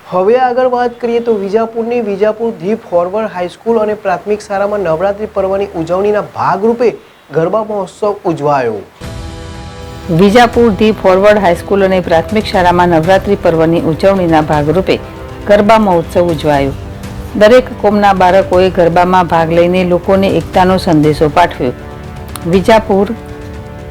હવે આગળ વાત કરીએ તો વિજાપુરની વિજાપુર ધી ફોરવર્ડ હાઈસ્કૂલ અને પ્રાથમિક શાળામાં નવરાત્રી પર્વની ઉજવણીના ભાગરૂપે ગરબા મહોત્સવ ઉજવાયો। વિજાપુર ધી ફોરવર્ડ હાઈસ્કૂલ અને પ્રાથમિક શાળામાં નવરાત્રી પર્વની ઉજવણીના ભાગરૂપે ગરબા મહોત્સવ ઉજવાયો। દરેક કોમના બાળકોએ ગરબામાં ભાગ લઈને લોકોને એકતાનો સંદેશો પાઠવ્યો। વિજાપુર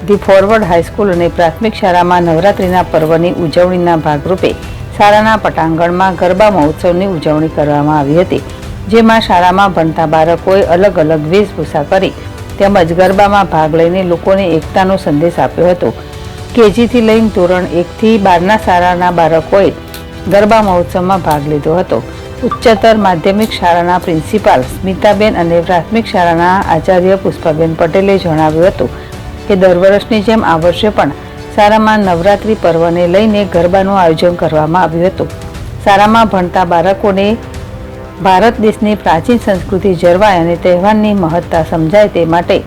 ધી ફોરવર્ડ હાઈસ્કૂલ અને પ્રાથમિક શાળામાં નવરાત્રીના પર્વની ઉજવણીના ભાગરૂપે શાળાના પટાંગણમાં ગરબા મહોત્સવની ઉજવણી કરવામાં આવી હતી, જેમાં શાળામાં ભણતા બાળકોએ અલગ અલગ વેશભૂષા કરી તેમજ ગરબામાં ભાગ લઈને લોકોને એકતાનો સંદેશ આપ્યો હતો। કેજીથી લઈને ધોરણ 1 થી 12ના શાળાના બાળકોએ ગરબા મહોત્સવમાં ભાગ લીધો હતો। ઉચ્ચતર માધ્યમિક શાળાના પ્રિન્સિપાલ સ્મિતાબેન અને પ્રાથમિક શાળાના આચાર્ય પુષ્પાબેન પટેલે જણાવ્યું હતું કે દર વર્ષની જેમ આ વર્ષે પણ શાળામાં નવરાત્રી પર્વને લઈને ગરબાનું આયોજન કરવામાં આવ્યું હતું। શાળામાં ભણતા બાળકોને ભારત દેશની પ્રાચીન સંસ્કૃતિ જળવાય અને તહેવારની મહત્તા સમજાય તે માટે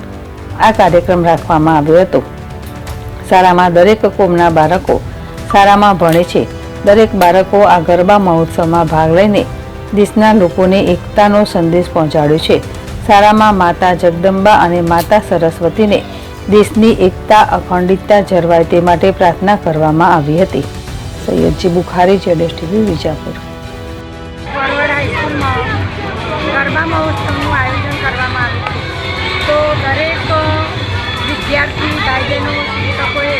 આ કાર્યક્રમ રાખવામાં આવ્યો હતો। શાળામાં દરેક કોમના બાળકો શાળામાં ભણે છે। દરેક બાળકો આ ગરબા મહોત્સવમાં ભાગ લઈને દેશના લોકોને એકતાનો સંદેશ પહોંચાડ્યો છે। શાળામાં માતા જગદંબા અને માતા સરસ્વતીને દેશની એકતા અખંડિતતા જળવાય તે માટે પ્રાર્થના કરવામાં આવી હતી। સૈયદજી બુખારી, ZSTV, વિજાપુર। ફોરવર્ડ હાઈસ્કૂલમાં ગરબા મહોત્સવનું આયોજન કરવામાં આવ્યું છે, તો દરેક વિદ્યાર્થી ભાઈ બહેનો શિક્ષકોએ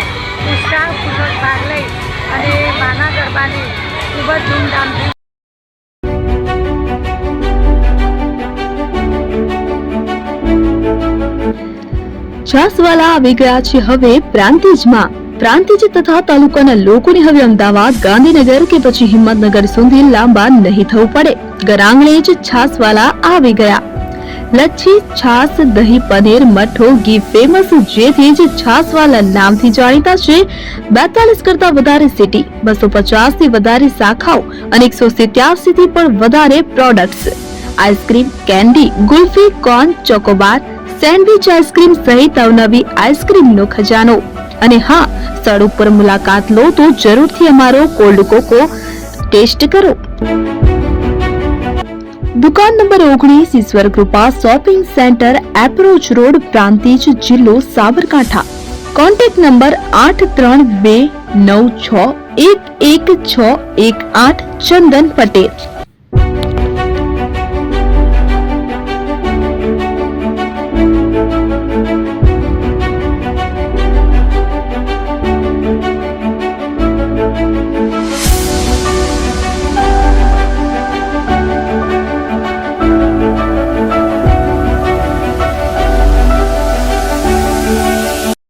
ઉત્સાહપૂર્વક ભાગ લઈ અને માના ગરબાને ખૂબ જ ધૂમધામથી છાસવાલા આવી ગયા છે હવે પ્રાંતિજમાં। પ્રાંતિજ તથા તાલુકાના લોકોને હવે અમદાવાદ, ગાંધીનગર કે પછી હિંમતનગર સુધી લાંબા નહીં થવું પડે। ઘર જ છાસવાલા આવી ગયા। લચ્છી, છાસ, દહીં, પનીર, મઠ્ઠો, ઘી ફેમસ, જેથી જ છાસવાલા નામથી જાણીતા છે। 42 કરતા વધારે સિટી, 250 થી વધારે શાખાઓ અને 187 થી પણ વધારે products. Ice cream, candy, kulfi, corn, Chocobar, sandwich ice cream સહિત અવનવી આઈસ્ક્રીમનો ખજાનો। અને હા, સ્થળ ઉપર મુલાકાત લો તો જરૂરથી અમારો કોલ્ડ કોકો ટેસ્ટ કરો। દુકાન number 19, Ishwar Krupa shopping centre, approach road, Prantij, જિલ્લો સાબરકાંઠા। Contact number 8329611618, Chandan Patel.